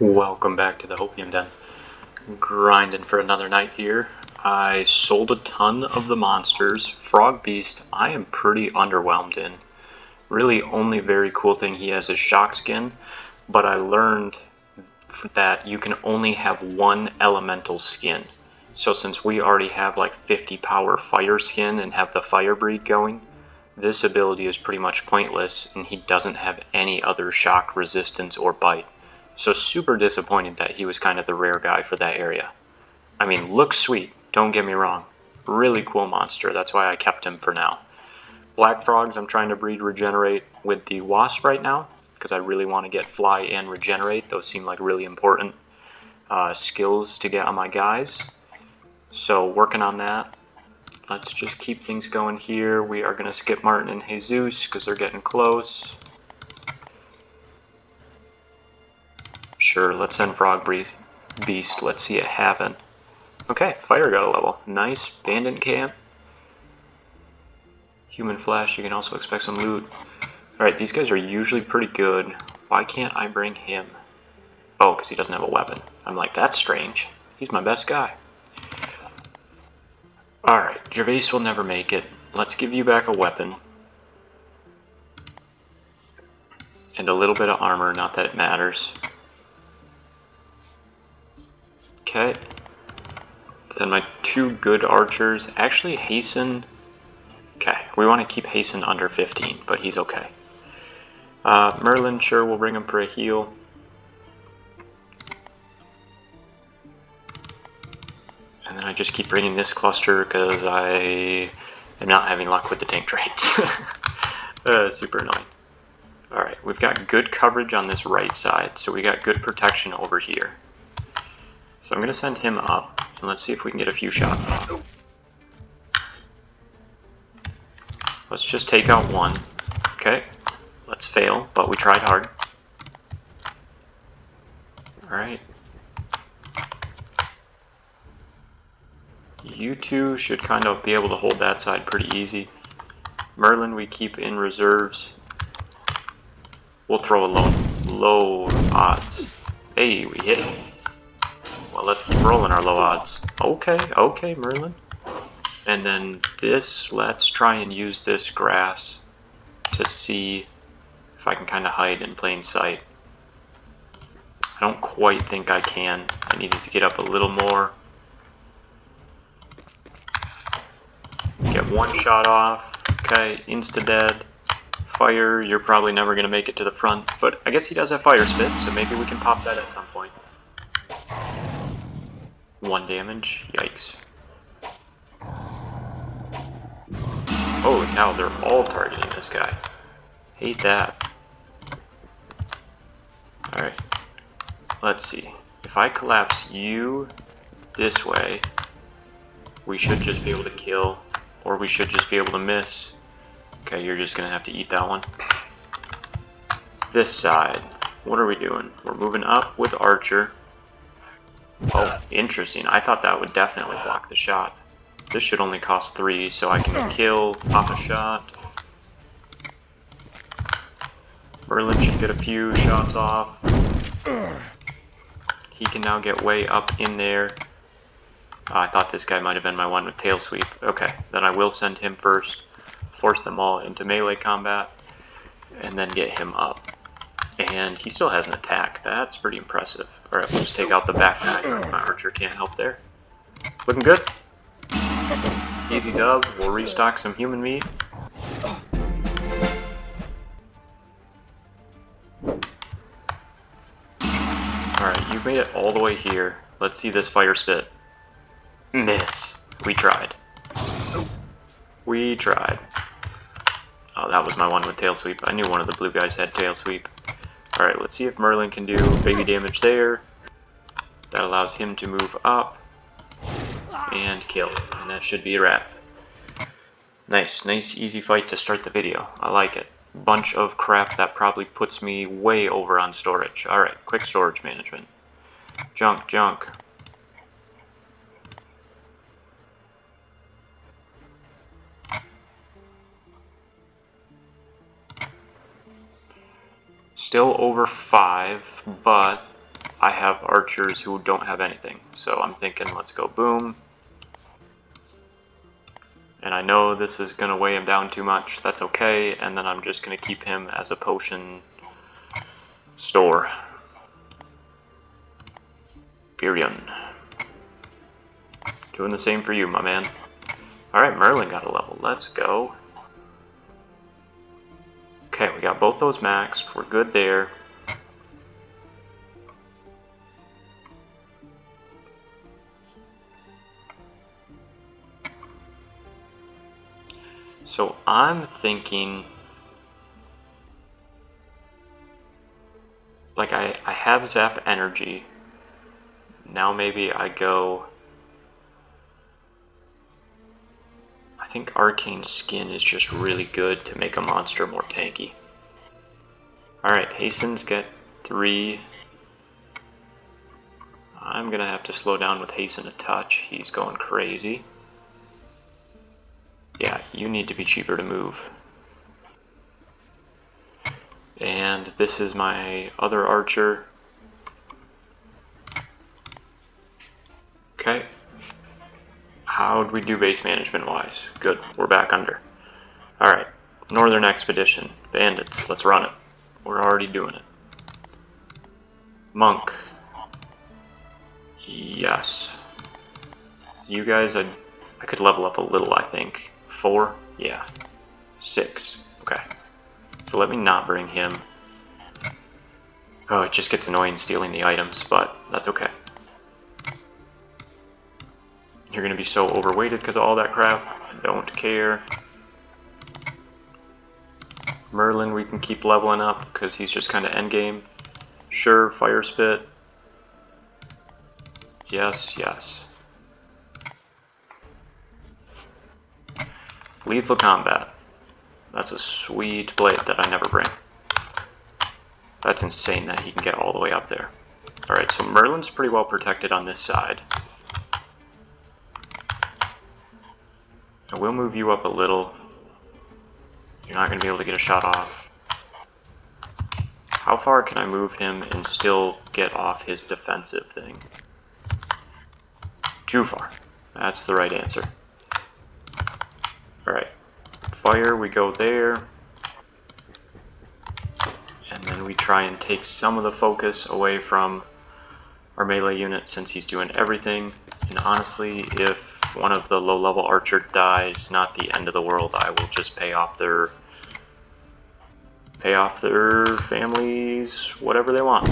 Welcome back to the Hopium Den. Grinding for another night here. I sold a ton of the monsters. Frog Beast, I am pretty underwhelmed in. Really, only very cool thing he has is shock skin, but I learned that you can only have one elemental skin. So since we already have like 50 power fire skin and have the fire breed going, this ability is pretty much pointless, and he doesn't have any other shock resistance or bite. So super disappointed that he was kind of the rare guy for that area. I mean, looks sweet, don't get me wrong. Really cool monster, that's why I kept him for now. Black frogs I'm trying to breed regenerate with the wasp right now, because I really want to get fly and regenerate. Those seem like really important skills to get on my guys. So working on that. Let's just keep things going here. We are going to skip Martin and Jesus because they're getting close. Sure, let's send Frog Beast. Let's see it happen. Okay, fire got a level. Nice. Bandit camp. Human flesh, you can also expect some loot. Alright, these guys are usually pretty good. Why can't I bring him? Oh, because he doesn't have a weapon. I'm like, that's strange. He's my best guy. Alright, Gervais will never make it. Let's give you back a weapon. And a little bit of armor, not that it matters. Okay. Send my two good archers. Actually, Hasten. Okay, we want to keep Hasten under 15, but he's okay. Merlin, sure, we'll bring him for a heal. And then I just keep bringing this cluster because I am not having luck with the tank traits. Super annoying. Alright, we've got good coverage on this right side, so we got good protection over here. So I'm going to send him up, and let's see if we can get a few shots off. Let's just take out one. Okay, let's fail, but we tried hard. Alright. You two should kind of be able to hold that side pretty easy. Merlin we keep in reserves. We'll throw a low odds. Hey, we hit it. Well, let's keep rolling our low odds. Okay, Merlin. And then this, let's try and use this grass to see if I can kind of hide in plain sight. I don't quite think I can. I needed to get up a little more. Get one shot off. Okay, insta-dead. Fire, you're probably never going to make it to the front, but I guess he does have fire spit, so maybe we can pop that at some point. 1 damage, yikes. Oh, now they're all targeting this guy. Hate that. Alright, let's see. If I collapse you this way, we should just be able to kill, or we should just be able to miss. Okay, you're just gonna have to eat that one. This side, what are we doing? We're moving up with Archer. Oh, interesting. I thought that would definitely block the shot. This should only cost 3, so I can kill, pop a shot. Merlin should get a few shots off. He can now get way up in there. I thought this guy might have been my one with tail sweep. Okay, then I will send him first. Force them all into melee combat. And then get him up. And he still has an attack. That's pretty impressive. Alright, we'll just take out the back guys. My archer can't help there. Looking good. Easy dub. We'll restock some human meat. Alright, you made it all the way here. Let's see this fire spit. Miss. We tried. We tried. Oh, that was my one with tail sweep. I knew one of the blue guys had tail sweep. Alright, let's see if Merlin can do baby damage there. That allows him to move up and kill. And that should be a wrap. Nice easy fight to start the video. I like it. Bunch of crap that probably puts me way over on storage. Alright, quick storage management. Junk. Still over 5, but I have archers who don't have anything. So I'm thinking, let's go boom. And I know this is going to weigh him down too much. That's okay. And then I'm just going to keep him as a potion store. Pyrion. Doing the same for you, my man. Alright, Merlin got a level. Let's go. Okay, we got both those maxed. We're good there. So I'm thinking, like I have Zap Energy. Now maybe I go, I think Arcane Skin is just really good to make a monster more tanky. Alright, Hasten's got 3. I'm gonna have to slow down with Hasten a touch. He's going crazy. Yeah, you need to be cheaper to move. And this is my other archer. Okay. How'd we do base management wise? Good, we're back under. Alright, Northern Expedition. Bandits, let's run it. We're already doing it. Monk. Yes. You guys, I could level up a little, I think. 4? Yeah. 6. Okay. So let me not bring him. Oh, it just gets annoying stealing the items, but that's okay. You're gonna be so overweighted because of all that crap. I don't care. Merlin, we can keep leveling up because he's just kind of endgame. Sure, Fire Spit. Yes, yes. Lethal Combat. That's a sweet blade that I never bring. That's insane that he can get all the way up there. Alright, so Merlin's pretty well protected on this side. I will move you up a little. You're not going to be able to get a shot off. How far can I move him and still get off his defensive thing? Too far. That's the right answer. Alright. Fire, we go there. And then we try and take some of the focus away from our melee unit since he's doing everything. And honestly, if one of the low-level archer dies, not the end of the world. I will just pay off their families, whatever they want.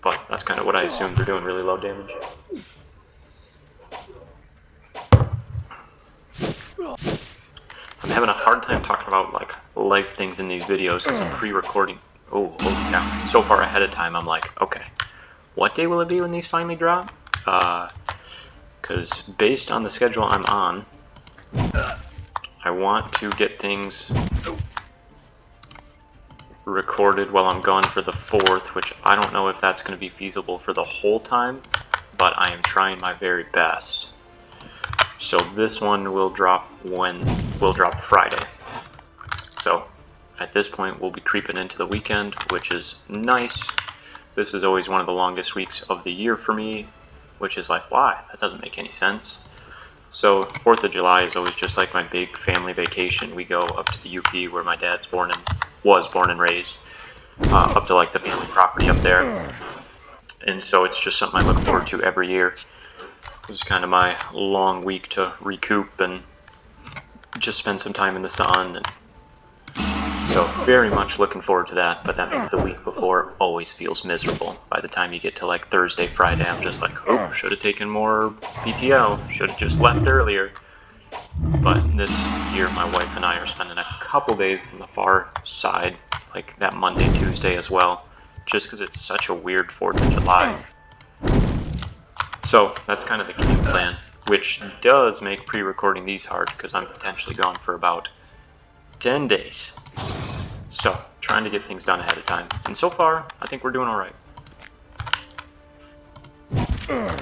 But that's kind of what I assume. They're doing really low damage. I'm having a hard time talking about like life things in these videos because I'm pre-recording. Oh, now so far ahead of time, I'm like, okay, what day will it be when these finally drop? Because based on the schedule I'm on, I want to get things recorded while I'm gone for the 4th, which I don't know if that's going to be feasible for the whole time, but I am trying my very best. So this one will drop Friday. So at this point we'll be creeping into the weekend, which is nice. This is always one of the longest weeks of the year for me, which is like, why? That doesn't make any sense. So 4th of July is always just like my big family vacation. We go up to the UP where my dad's was born and raised, up to like the family property up there. And so it's just something I look forward to every year. This is kind of my long week to recoup and just spend some time in the sun. And so very much looking forward to that, but that makes the week before always feels miserable. By the time you get to like Thursday, Friday, I'm just like, oh, should have taken more PTO, should have just left earlier. But this year my wife and I are spending a couple days on the far side, like that Monday, Tuesday as well, just because it's such a weird 4th of July. So that's kind of the game plan, which does make pre-recording these hard because I'm potentially gone for about 10 days. So, trying to get things done ahead of time. And so far, I think we're doing alright.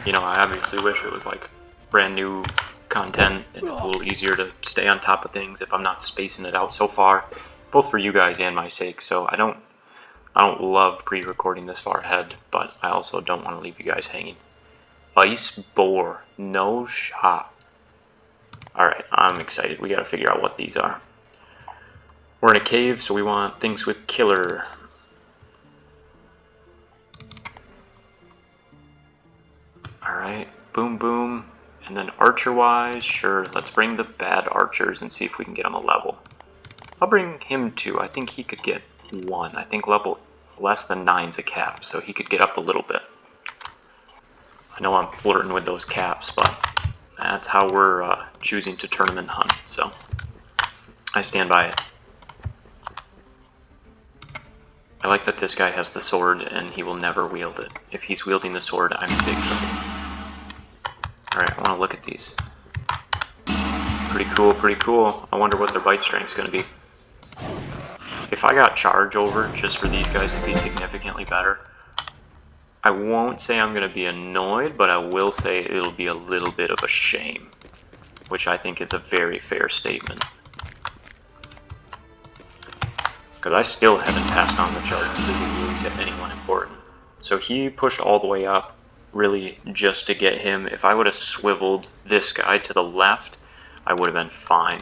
You know, I obviously wish it was like brand new content and it's a little easier to stay on top of things if I'm not spacing it out so far, both for you guys and my sake. So I don't I don't love pre-recording this far ahead, but I also don't want to leave you guys hanging. Ice boar, no shot. Alright, I'm excited. We gotta figure out what these are. We're in a cave, so we want things with killer. Alright, boom boom. And then archer-wise, sure, let's bring the bad archers and see if we can get him a level. I'll bring him 2. I think he could get 1. I think level less than 9's a cap, so he could get up a little bit. I know I'm flirting with those caps, but that's how we're choosing to tournament hunt, so I stand by it. I like that this guy has the sword and he will never wield it. If he's wielding the sword, I'm in big trouble. Alright, I want to look at these. Pretty cool, pretty cool. I wonder what their bite strength's going to be. If I got charge over just for these guys to be significantly better, I won't say I'm going to be annoyed, but I will say it'll be a little bit of a shame, which I think is a very fair statement. Because I still haven't passed on the charge to anyone important. So he pushed all the way up, really just to get him. If I would have swiveled this guy to the left, I would have been fine.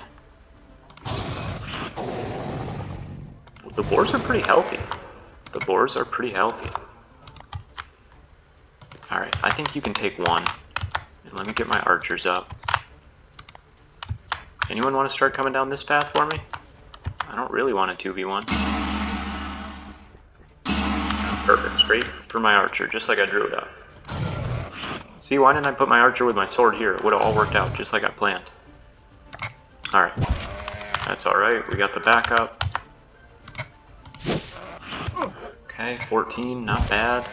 The boars are pretty healthy. The boars are pretty healthy. Alright, I think you can take 1. And let me get my archers up. Anyone want to start coming down this path for me? I don't really want a 2v1. Perfect, straight for my archer, just like I drew it up. See, why didn't I put my archer with my sword here? It would have all worked out, just like I planned. Alright, that's alright, we got the backup. Okay, 14, not bad.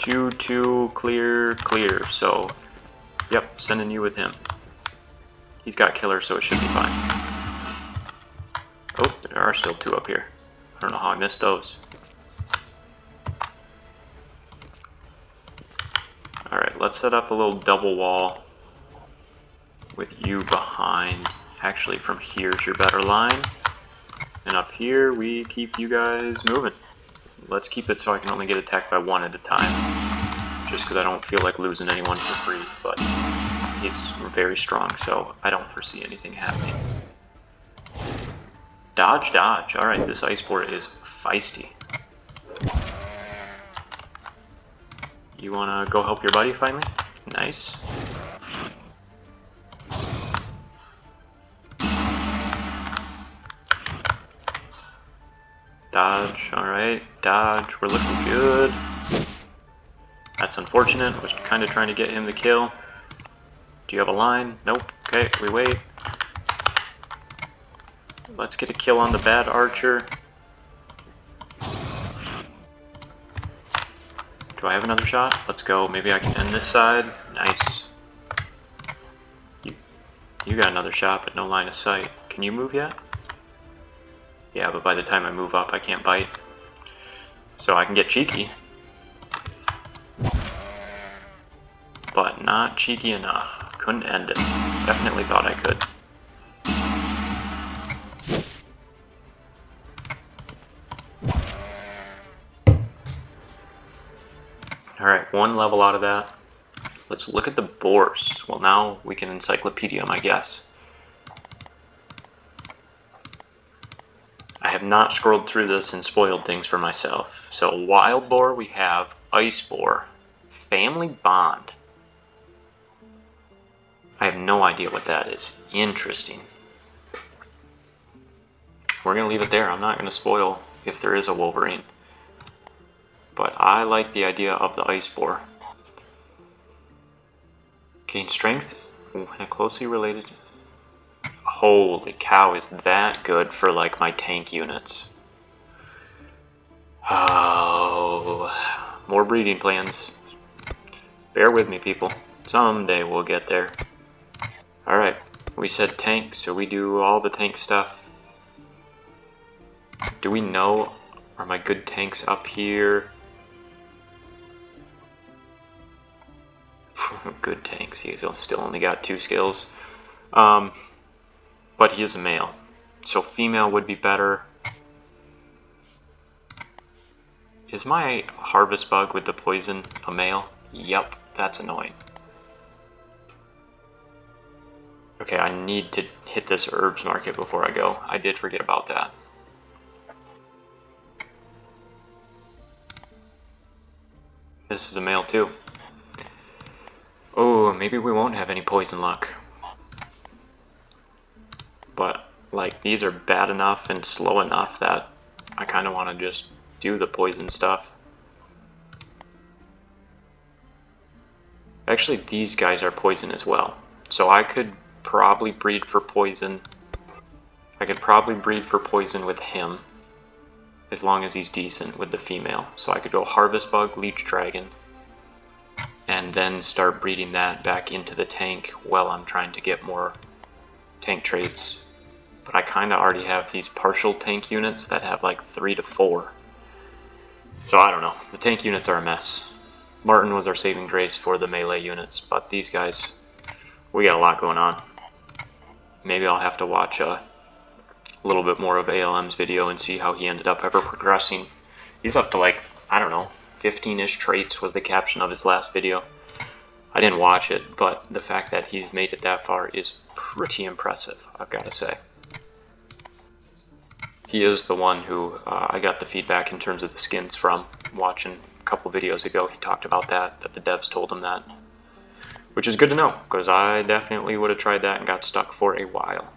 2, clear, clear. So, yep, sending you with him. He's got killer, so it should be fine. Oh, there are still 2 up here. I don't know how I missed those. Alright, let's set up a little double wall with you behind. Actually, from here's your better line. And up here, we keep you guys moving. Let's keep it so I can only get attacked by 1 at a time. Just because I don't feel like losing anyone for free, but he's very strong, so I don't foresee anything happening. Dodge, dodge. Alright, this ice boar is feisty. You want to go help your buddy finally? Nice. Dodge, alright, dodge, we're looking good. That's unfortunate, I was kind of trying to get him to kill. Do you have a line? Nope, okay, we wait. Let's get a kill on the bad archer. Do I have another shot? Let's go, maybe I can end this side. Nice. You got another shot, but no line of sight. Can you move yet? Yeah, but by the time I move up, I can't bite. So I can get cheeky. But not cheeky enough. Couldn't end it. Definitely thought I could. Alright, 1 level out of that. Let's look at the boars. Well, now we can encyclopedia them, I guess. I have not scrolled through this and spoiled things for myself. So wild boar, we have ice boar, family bond. I have no idea what that is. Interesting. We're going to leave it there. I'm not going to spoil if there is a Wolverine. But I like the idea of the ice boar. Gain strength and a closely related... Holy cow, is that good for like my tank units. Oh, more breeding plans. Bear with me, people. Someday we'll get there. Alright, we said tank, so we do all the tank stuff. Do we know, are my good tanks up here? Good tanks, he's still only got 2 skills. But he is a male, so female would be better. Is my harvest bug with the poison a male? Yep, that's annoying. Okay, I need to hit this herbs market before I go. I did forget about that. This is a male too. Oh, maybe we won't have any poison luck. But, like, these are bad enough and slow enough that I kind of want to just do the poison stuff. Actually, these guys are poison as well. So I could probably breed for poison. I could probably breed for poison with him, as long as he's decent with the female. So I could go harvest bug, leech dragon, and then start breeding that back into the tank while I'm trying to get more tank traits. But I kind of already have these partial tank units that have like 3 to 4. So I don't know. The tank units are a mess. Martin was our saving grace for the melee units, but these guys, we got a lot going on. Maybe I'll have to watch a little bit more of ALM's video and see how he ended up ever progressing. He's up to like, I don't know, 15-ish traits was the caption of his last video. I didn't watch it, but the fact that he's made it that far is pretty impressive, I've got to say. He is the one who I got the feedback in terms of the skins from. Watching a couple videos ago, he talked about that the devs told him that. Which is good to know, because I definitely would have tried that and got stuck for a while.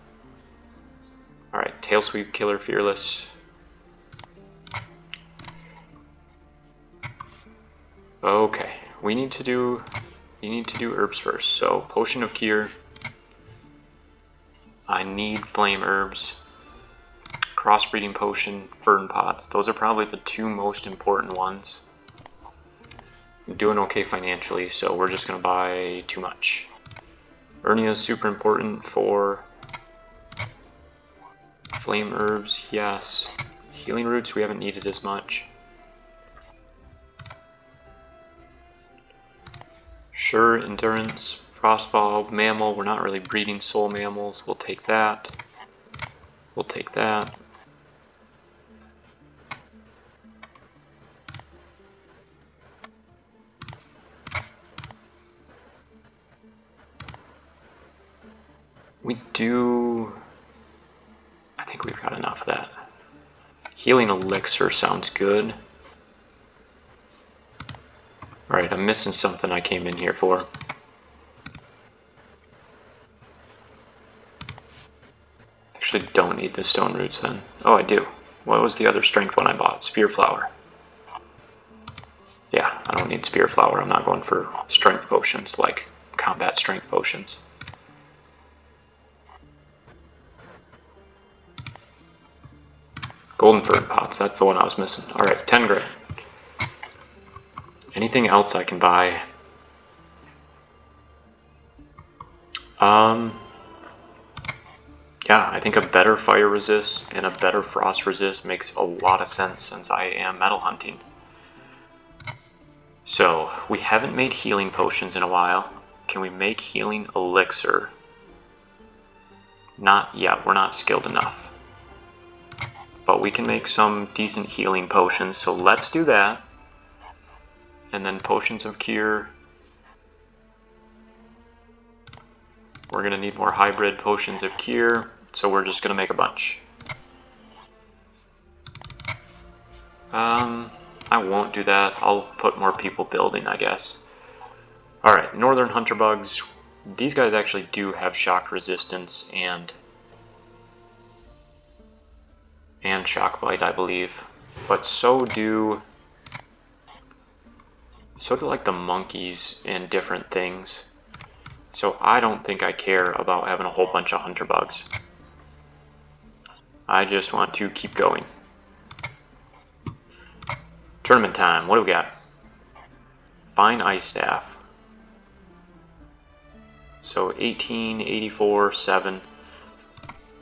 Alright, Tail Sweep, Killer, Fearless. Okay, you need to do herbs first. So, Potion of Cure. I need Flame Herbs. Crossbreeding Potion, Fern Pots. Those are probably the 2 most important ones. I'm doing okay financially, so we're just going to buy too much. Ernia is super important for Flame Herbs, yes. Healing Roots we haven't needed as much. Sure, Endurance, Frostball, Mammal, we're not really breeding soul mammals, we'll take that. We'll take that. We do... I think we've got enough of that. Healing Elixir sounds good. Alright, I'm missing something I came in here for. Actually don't need the Stone Roots then. Oh, I do. What was the other strength one I bought? Spear Flower. Yeah, I don't need Spear Flower. I'm not going for strength potions, like combat strength potions. Golden Fern Pots, that's the one I was missing. Alright, 10 grand. Anything else I can buy? Yeah, I think a better fire resist and a better frost resist makes a lot of sense since I am metal hunting. So, we haven't made healing potions in a while. Can we make healing elixir? Not yet, we're not skilled enough. But we can make some decent healing potions, so let's do that. And then potions of cure. We're going to need more hybrid potions of cure, so we're just going to make a bunch. I won't do that. I'll put more people building, I guess. Alright, Northern Hunter Bugs. These guys actually do have shock resistance and shock bite, I believe. But so do like the monkeys and different things. So I don't think I care about having a whole bunch of hunter bugs. I just want to keep going. Tournament time, what do we got? Fine Ice Staff. So 18, 84, 7.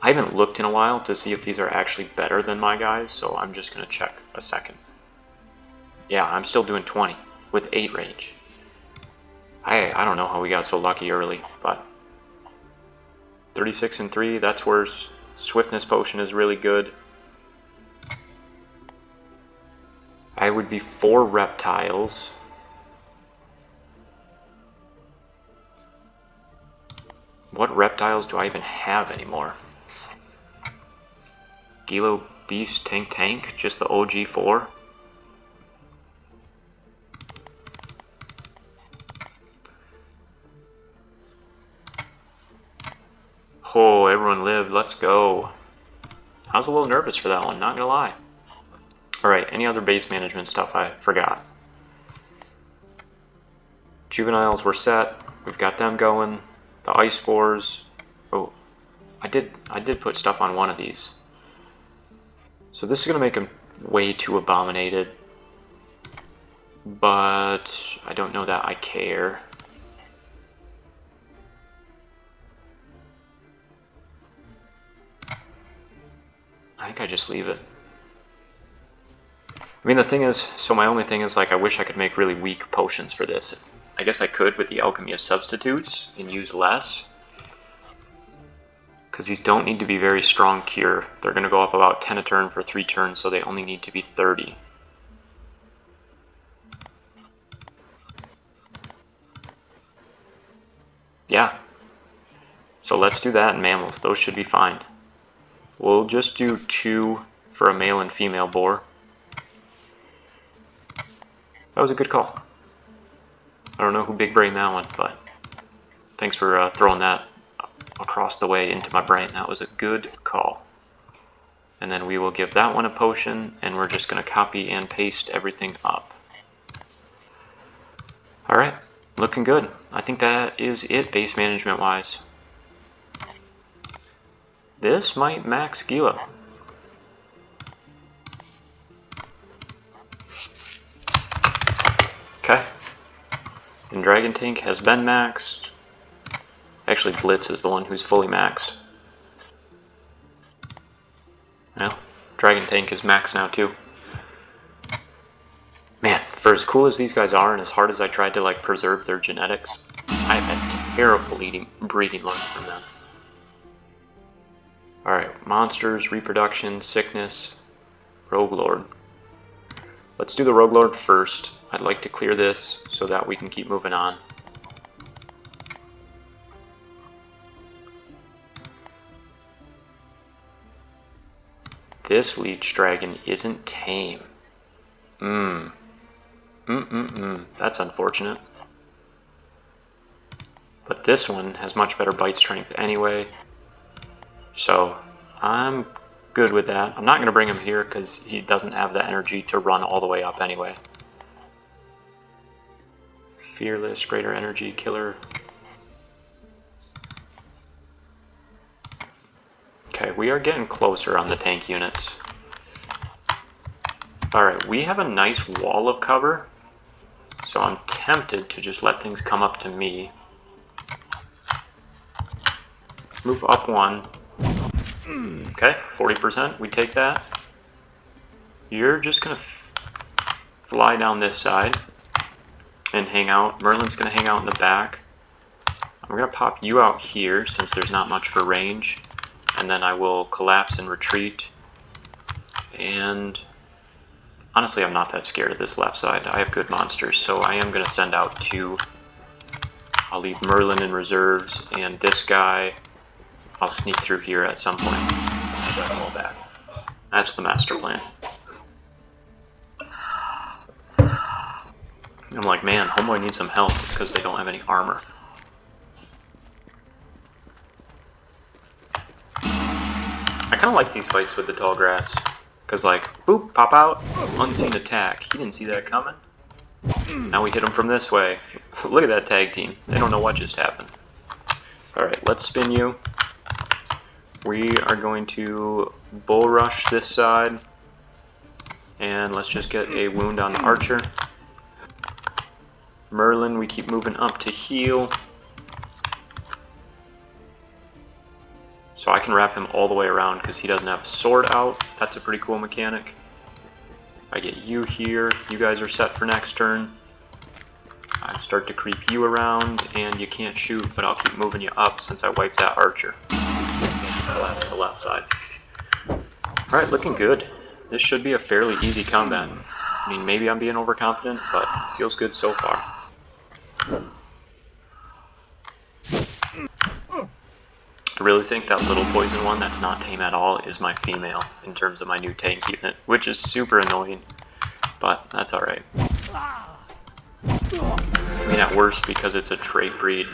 I haven't looked in a while to see if these are actually better than my guys, so I'm just going to check a second. Yeah, I'm still doing 20 with 8 range. I don't know how we got so lucky early, but 36 and 3, that's where Swiftness Potion is really good. I would be 4 reptiles. What reptiles do I even have anymore? Gilo Beast Tank, just the OG 4. Oh, everyone lived, let's go. I was a little nervous for that one, not gonna lie. Alright, any other base management stuff I forgot? Juveniles were set, we've got them going. The ice spores. Oh, I did put stuff on one of these. So this is gonna make them way too abominated. But I don't know that I care. I think I just leave it. I mean, the thing is, so my only thing is, like, I wish I could make really weak potions for this. I guess I could with the Alchemy of Substitutes and use less. Because these don't need to be very strong cure. They're going to go up about 10 a turn for 3 turns, so they only need to be 30. Yeah. So let's do that in mammals. Those should be fine. We'll just do 2 for a male and female boar. That was a good call. I don't know who big brained that one, but thanks for throwing that across the way into my brain. That was a good call. And then we will give that one a potion, and we're just going to copy and paste everything up. Alright, looking good. I think that is it base management wise. This might max Gila. Okay. And Dragon Tank has been maxed. Actually, Blitz is the one who's fully maxed. Well, Dragon Tank is maxed now too. Man, for as cool as these guys are and as hard as I tried to like preserve their genetics, I've had terrible breeding luck from them. Alright, monsters, reproduction, sickness, Rogue Lord. Let's do the Rogue Lord first. I'd like to clear this so that we can keep moving on. This Leech Dragon isn't tame. That's unfortunate. But this one has much better bite strength anyway. So I'm good with that. I'm not going to bring him here because he doesn't have the energy to run all the way up anyway. Fearless, greater energy, killer. Okay, we are getting closer on the tank units. Alright, we have a nice wall of cover, so I'm tempted to just let things come up to me. Let's move up 1. Okay, 40%, we take that. You're just going to fly down this side and hang out. Merlin's going to hang out in the back. I'm going to pop you out here since there's not much for range. And then I will collapse and retreat. And honestly, I'm not that scared of this left side. I have good monsters, so I am going to send out 2. I'll leave Merlin in reserves, and this guy, I'll sneak through here at some point. I'll fall back. That's the master plan. I'm like, man, homeboy needs some help. It's because they don't have any armor. I kind of like these fights with the tall grass. Because, like, boop, pop out, unseen attack. He didn't see that coming. Now we hit him from this way. Look at that tag team. They don't know what just happened. Alright, let's spin you. We are going to bull rush this side. And let's just get a wound on the archer. Merlin, we keep moving up to heal. So I can wrap him all the way around because he doesn't have a sword out. That's a pretty cool mechanic. I get you here. You guys are set for next turn. I start to creep you around, and you can't shoot, but I'll keep moving you up since I wiped that archer. Collapse the left side. Alright, looking good. This should be a fairly easy combat. I mean, maybe I'm being overconfident, but feels good so far. I really think that little poison one that's not tame at all is my female in terms of my new tank unit, which is super annoying, but that's alright. I mean, at worst, because it's a trait breed,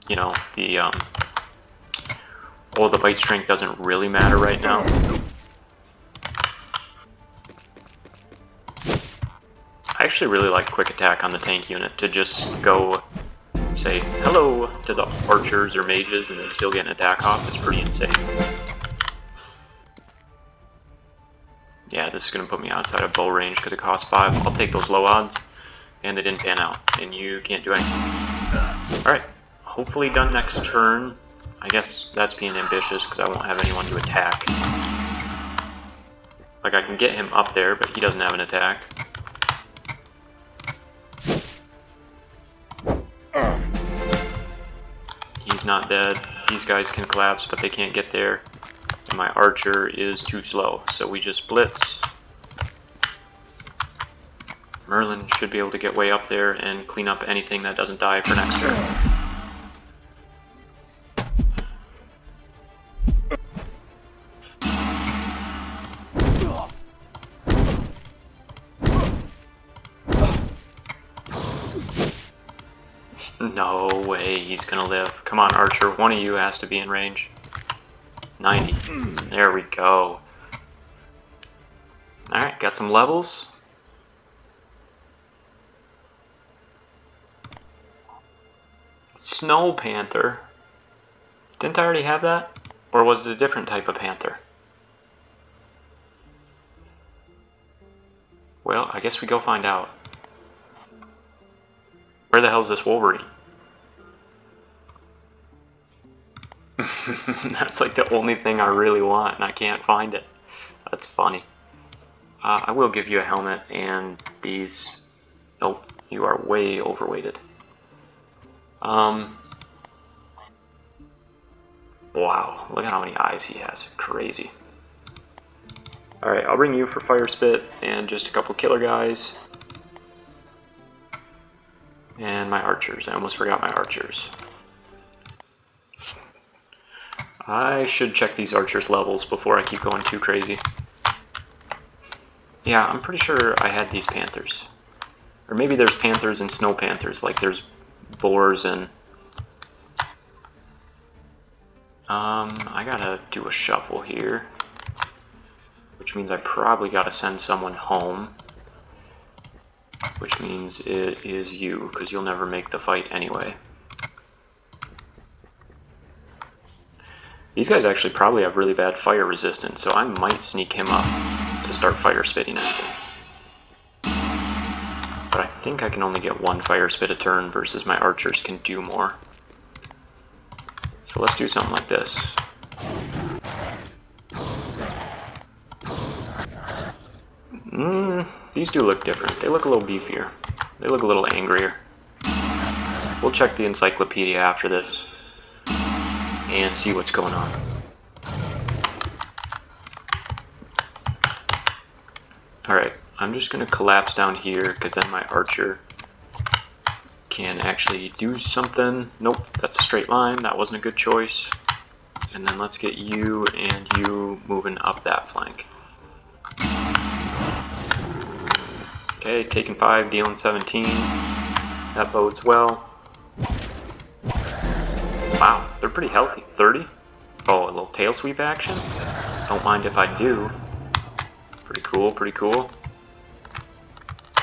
you know, the bite strength doesn't really matter right now. I actually really like quick attack on the tank unit, to just go say hello to the archers or mages and then still get an attack off. It's pretty insane. Yeah, this is going to put me outside of bow range because it costs 5. I'll take those low odds, and they didn't pan out, and you can't do anything. Alright, hopefully done next turn. I guess that's being ambitious because I won't have anyone to attack. Like, I can get him up there, but he doesn't have an attack. He's not dead. These guys can collapse, but they can't get there. And my archer is too slow, so we just blitz. Merlin should be able to get way up there and clean up anything that doesn't die for next turn. No way he's gonna live. Come on, archer. One of you has to be in range. 90. There we go. Alright, got some levels. Snow panther. Didn't I already have that? Or was it a different type of panther? Well, I guess we go find out. Where the hell is this Wolverine? That's like the only thing I really want, and I can't find it. That's funny. I will give you a helmet and these. Nope, you are way overweighted. Wow, look at how many eyes he has. Crazy. Alright, I'll bring you for Fire Spit and just a couple killer guys. And my archers. I almost forgot my archers. I should check these archers' levels before I keep going too crazy. Yeah, I'm pretty sure I had these panthers. Or maybe there's panthers and snow panthers, like there's boars and... I gotta do a shuffle here. Which means I probably gotta send someone home. Which means it is you, because you'll never make the fight anyway. These guys actually probably have really bad fire resistance, so I might sneak him up to start fire spitting at things. But I think I can only get one fire spit a turn versus my archers can do more. So let's do something like this. These do look different. They look a little beefier. They look a little angrier. We'll check the encyclopedia after this and see what's going on. Alright, I'm just going to collapse down here because then my archer can actually do something. Nope, that's a straight line. That wasn't a good choice. And then let's get you and you moving up that flank. Okay, taking 5, dealing 17. That bodes well. Wow, they're pretty healthy. 30? Oh, a little tail sweep action? Don't mind if I do. Pretty cool, pretty cool.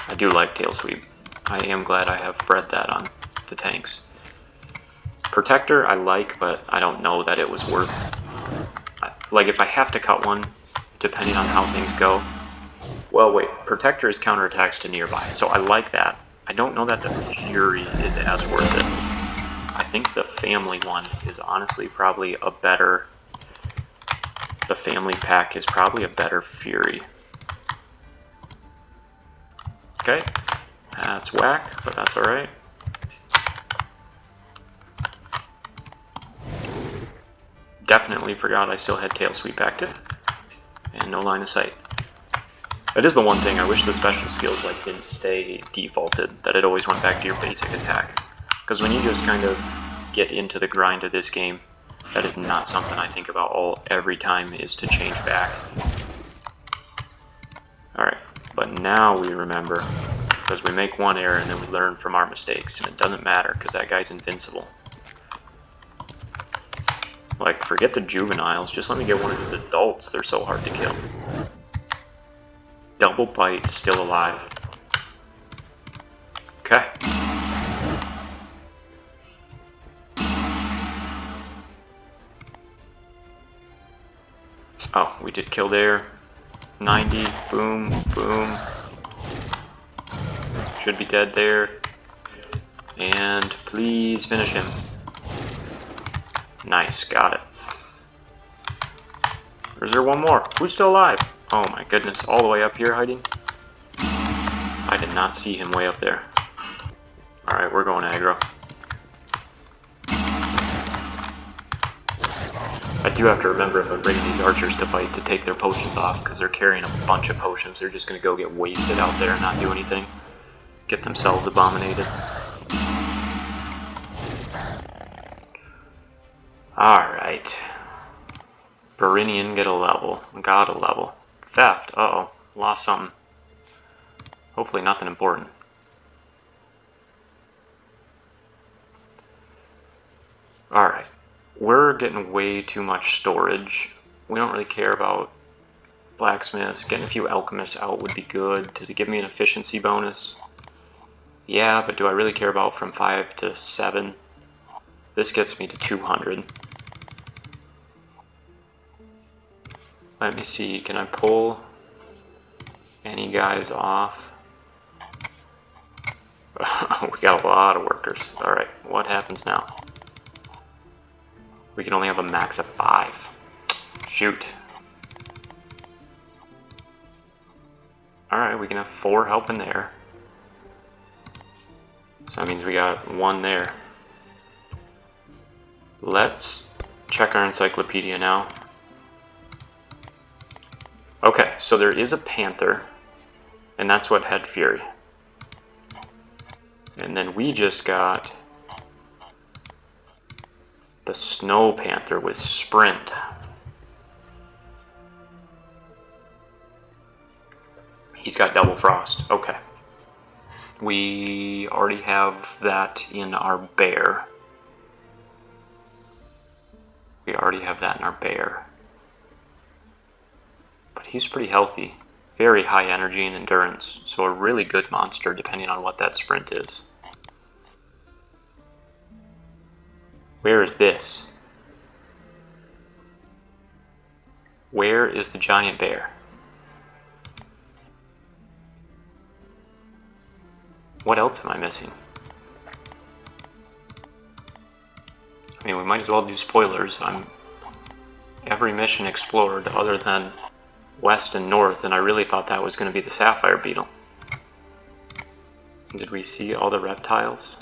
I do like tail sweep. I am glad I have bred that on the tanks. Protector I like, but I don't know that it was worth... Like, if I have to cut one, depending on how things go... Well, wait, Protector is counterattacks to nearby, so I like that. I don't know that the Fury is as worth it. I think the family one is honestly probably a better... The family pack is probably a better Fury. Okay, that's whack, but that's alright. Definitely forgot I still had Tail Sweep active, and no line of sight. That is the one thing. I wish the special skills like didn't stay defaulted, that it always went back to your basic attack. Because when you just kind of get into the grind of this game, that is not something I think about every time is to change back. Alright, but now we remember, because we make one error and then we learn from our mistakes, and it doesn't matter because that guy's invincible. Like, forget the juveniles, just let me get one of these adults, they're so hard to kill. Double bite, still alive. Okay. Oh, we did kill there. 90, boom, boom. Should be dead there. And please finish him. Nice, got it. Or is there one more? Who's still alive? Oh my goodness, all the way up here hiding? I did not see him way up there. Alright, we're going aggro. I do have to remember if I bring these archers to fight to take their potions off, because they're carrying a bunch of potions. They're just going to go get wasted out there and not do anything. Get themselves abominated. Alright. Berinian get a level. Got a level. Theft. Uh-oh. Lost something. Hopefully nothing important. Alright. We're getting way too much storage. We don't really care about blacksmiths. Getting a few alchemists out would be good. Does it give me an efficiency bonus? Yeah, but do I really care about from 5 to 7? This gets me to 200. Let me see, can I pull any guys off? We got a lot of workers. Alright, what happens now? We can only have a max of 5. Shoot. Alright, we can have 4 helping there. So that means we got 1 there. Let's check our encyclopedia now. Okay, so there is a panther, and that's what had fury. And then we just got the snow panther with sprint. He's got double frost. Okay. We already have that in our bear. We already have that in our bear. But he's pretty healthy. Very high energy and endurance. So a really good monster depending on what that sprint is. Where is this? Where is the giant bear? What else am I missing? I mean, we might as well do spoilers. Every mission explored other than west and north, and I really thought that was going to be the sapphire beetle. Did we see all the reptiles?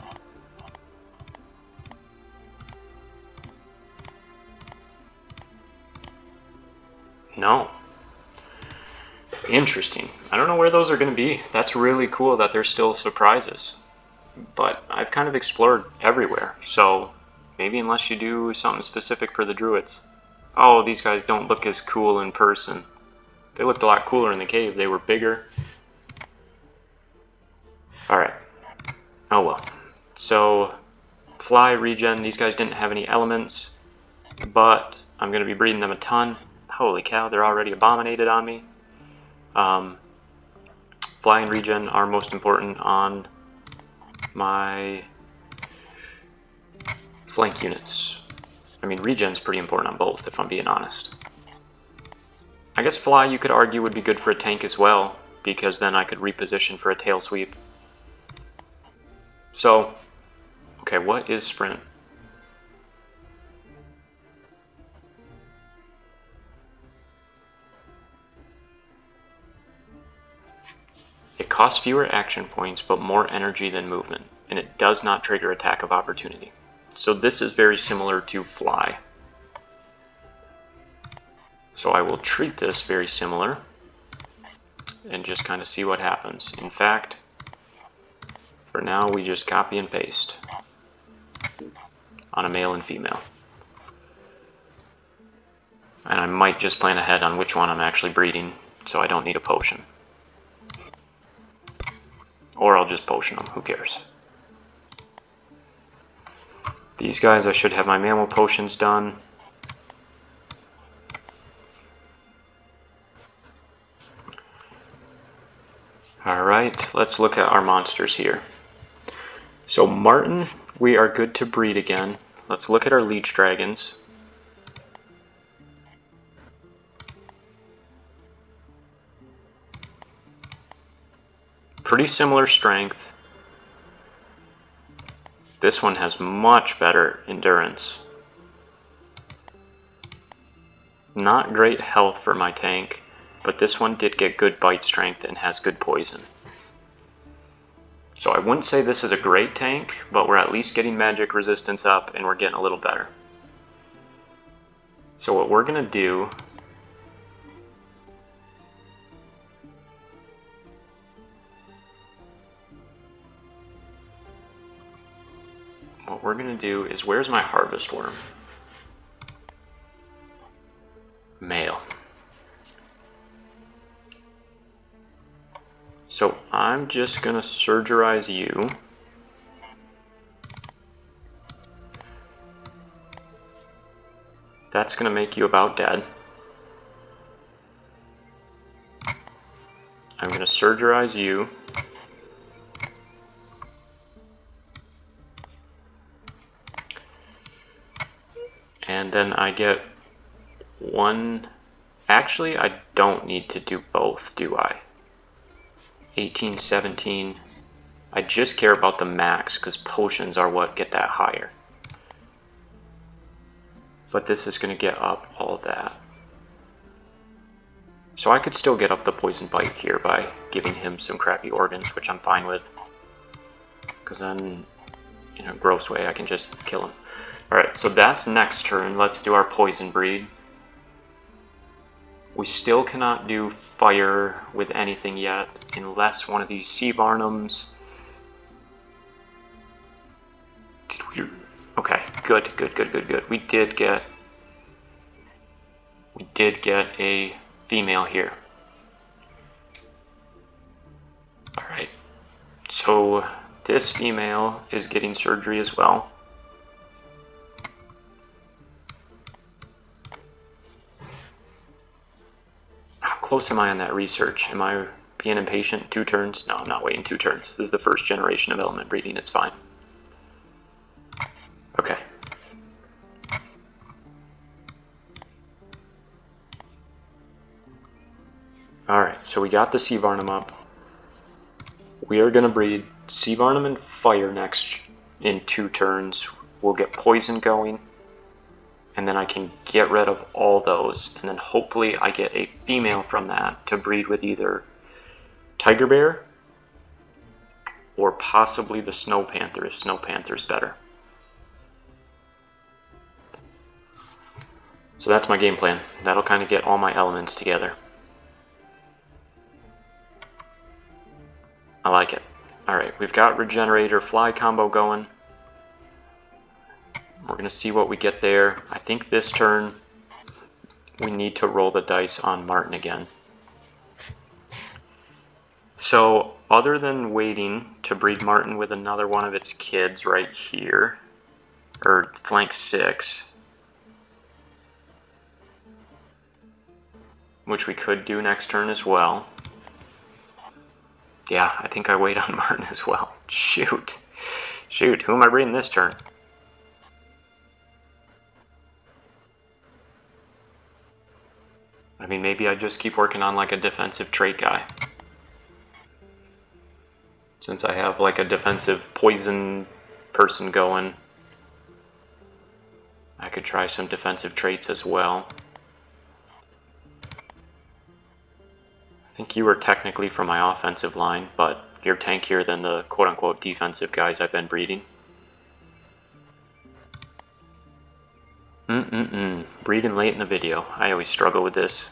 No. Interesting. I don't know where those are going to be. That's really cool that there's still surprises. But I've kind of explored everywhere, so maybe unless you do something specific for the druids. Oh, these guys don't look as cool in person. They looked a lot cooler in the cave. They were bigger. Alright. Oh well. So, fly, regen. These guys didn't have any elements, but I'm going to be breeding them a ton. Holy cow, they're already abominated on me. Fly and regen are most important on my flank units. I mean, regen's pretty important on both, if I'm being honest. I guess fly, you could argue, would be good for a tank as well, because then I could reposition for a tail sweep. So, okay, what is sprint? It costs fewer action points, but more energy than movement, and it does not trigger attack of opportunity. So this is very similar to fly. So I will treat this very similar. and just kind of see what happens. In fact, for now we just copy and paste on a male and female. And I might just plan ahead on which one I'm actually breeding, so I don't need a potion. Or I'll just potion them, who cares. These guys, I should have my mammal potions done. Alright, let's look at our monsters here. So Martin, we are good to breed again. Let's look at our leech dragons. Pretty similar strength. This one has much better endurance. Not great health for my tank, but this one did get good bite strength and has good poison. So I wouldn't say this is a great tank, but we're at least getting magic resistance up and we're getting a little better. So what we're going to do is, where's my harvest worm? Male. So I'm just going to surgerize you. That's going to make you about dead. I'm going to surgerize you. And then I get one. Actually, I don't need to do both, do I? 18, 17. I just care about the max because potions are what get that higher. But this is going to get up all of that. So I could still get up the poison bite here by giving him some crappy organs, which I'm fine with. Because then, in a gross way, I can just kill him. Alright, so that's next turn. Let's do our poison breed. We still cannot do fire with anything yet, unless one of these sea varnums. Did we? Okay, good. We did get a female here. Alright, so this female is getting surgery as well. Close am I on that research? Am I being impatient? 2 turns? No, I'm not waiting 2 turns. This is the first generation of element breeding. It's fine. Okay. Alright, so we got the Sea Varnum up. We are going to breed Sea Varnum and Fire next in 2 turns. We'll get Poison going. And then I can get rid of all those, and then hopefully I get a female from that to breed with either Tiger Bear or possibly the Snow Panther, if Snow Panther's better. So that's my game plan. That'll kind of get all my elements together. I like it. Alright, we've got Regenerator Fly combo going. We're going to see what we get there. I think this turn we need to roll the dice on Martin again. So other than waiting to breed Martin with another one of its kids right here, or flank 6, which we could do next turn as well. Yeah, I think I wait on Martin as well. Shoot, who am I breeding this turn? I mean, maybe I just keep working on like a defensive trait guy. Since I have like a defensive poison person going, I could try some defensive traits as well. I think you were technically from my offensive line, but you're tankier than the quote-unquote defensive guys I've been breeding. Breeding late in the video. I always struggle with this.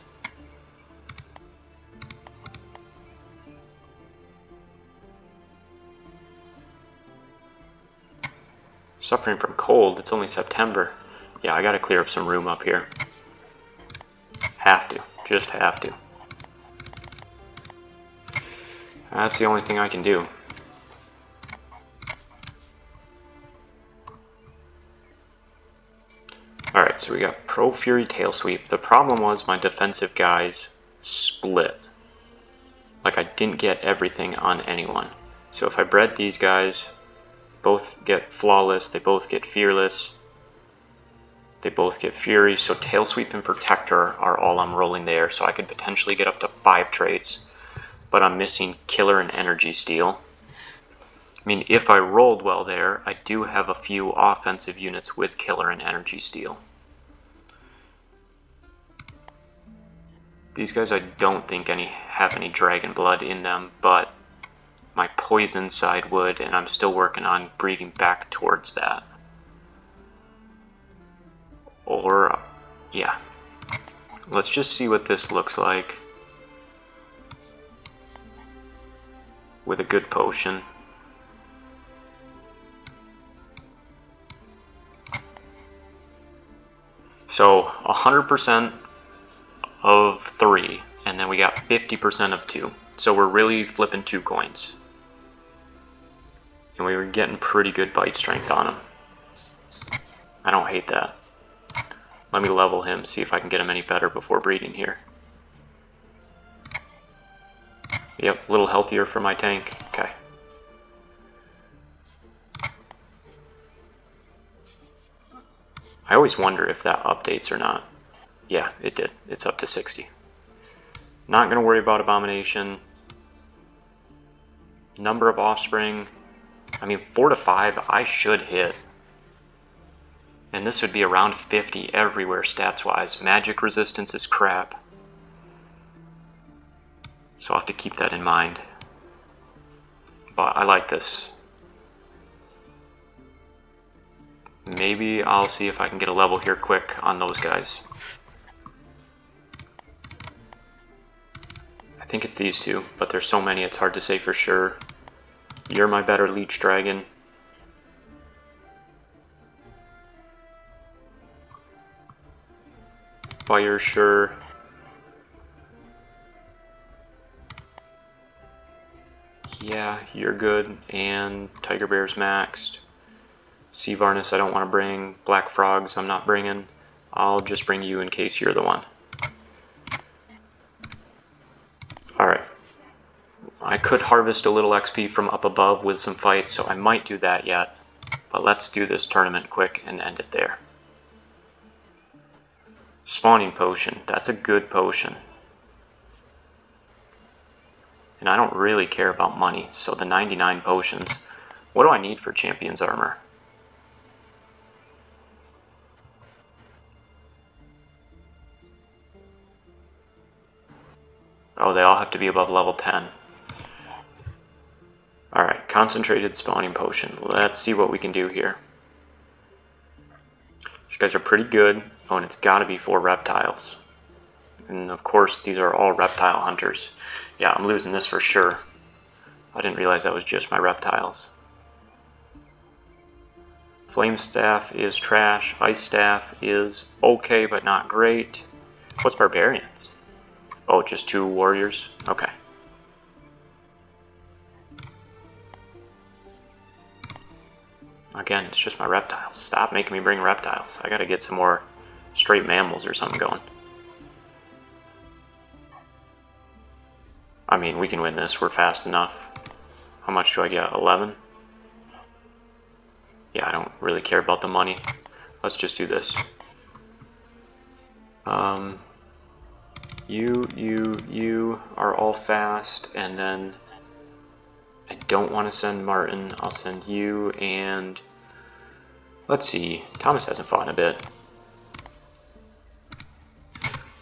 Suffering from cold. It's only September. Yeah, I gotta clear up some room up here. Have to. Just have to. That's the only thing I can do. Alright, so we got Pro Fury Tail Sweep. The problem was my defensive guys split. Like, I didn't get everything on anyone. So if I bred these guys, both get Flawless, they both get Fearless, they both get Fury, so Tail Sweep and Protector are all I'm rolling there, so I could potentially get up to 5 traits, but I'm missing Killer and Energy Steal. I mean, if I rolled well there, I do have a few offensive units with Killer and Energy Steal. These guys I don't think have any Dragon Blood in them, but my Poison side would, and I'm still working on breeding back towards that. Or, yeah. Let's just see what this looks like with a good potion. So 100% of 3, and then we got 50% of 2. So we're really flipping 2 coins. And we were getting pretty good bite strength on him. I don't hate that. Let me level him, see if I can get him any better before breeding here. Yep, a little healthier for my tank. Okay. I always wonder if that updates or not. Yeah, it did. It's up to 60. Not going to worry about Abomination. Number of offspring. I mean, 4 to 5, I should hit. And this would be around 50 everywhere stats-wise. Magic resistance is crap. So I'll have to keep that in mind. But I like this. Maybe I'll see if I can get a level here quick on those guys. I think it's these two, but there's so many it's hard to say for sure. You're my better Leech Dragon. Fire Sure. Yeah, you're good. And Tiger Bear's maxed. Sea Varnish I don't want to bring. Black Frogs I'm not bringing. I'll just bring you in case you're the one. Alright. I could harvest a little XP from up above with some fights, so I might do that yet. But let's do this tournament quick and end it there. Spawning Potion. That's a good potion. And I don't really care about money, so the 99 potions. What do I need for Champion's Armor? Oh, they all have to be above level 10. Alright, Concentrated Spawning Potion. Let's see what we can do here. These guys are pretty good. Oh, and it's got to be 4 reptiles. And of course, these are all reptile hunters. Yeah, I'm losing this for sure. I didn't realize that was just my reptiles. Flame Staff is trash. Ice Staff is okay, but not great. What's Barbarians? Oh, just 2 warriors? Okay. Again, it's just my reptiles. Stop making me bring reptiles. I gotta get some more straight mammals or something going. I mean, we can win this. We're fast enough. How much do I get? 11? Yeah, I don't really care about the money. Let's just do this. You are all fast, and then I don't want to send Martin. I'll send you, and let's see. Thomas hasn't fought in a bit.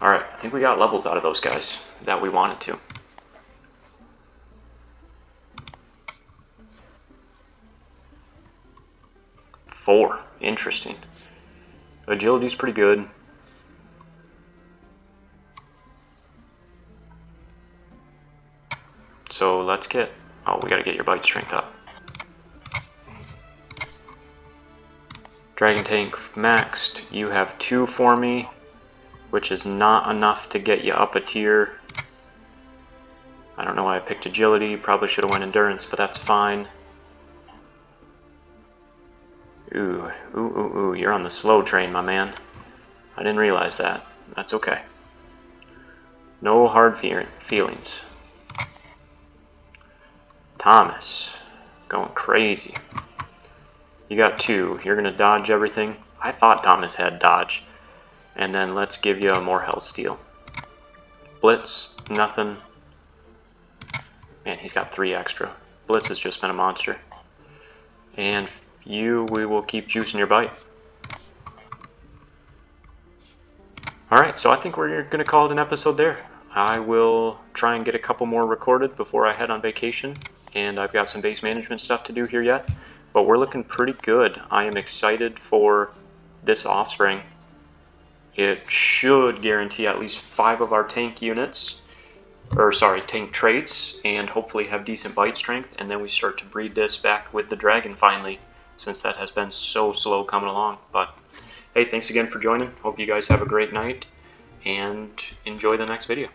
Alright, I think we got levels out of those guys that we wanted to. Four. Interesting. Agility's pretty good. So let's get... Oh, we gotta get your bite strength up. Dragon tank maxed. You have 2 for me, which is not enough to get you up a tier. I don't know why I picked agility. Probably should have went endurance, but that's fine. Ooh, ooh, ooh, ooh, you're on the slow train, my man. I didn't realize that. That's okay. No hard feelings. Thomas, going crazy. You got 2. You're going to dodge everything. I thought Thomas had dodge. And then let's give you a more health steal. Blitz, nothing. Man, he's got 3 extra. Blitz has just been a monster. And you, we will keep juicing your bite. Alright, so I think we're going to call it an episode there. I will try and get a couple more recorded before I head on vacation. And I've got some base management stuff to do here yet. But we're looking pretty good. I am excited for this offspring. It should guarantee at least 5 of our tank units. Or sorry, tank traits. And hopefully have decent bite strength. And then we start to breed this back with the dragon finally. Since that has been so slow coming along. But hey, thanks again for joining. Hope you guys have a great night. And enjoy the next video.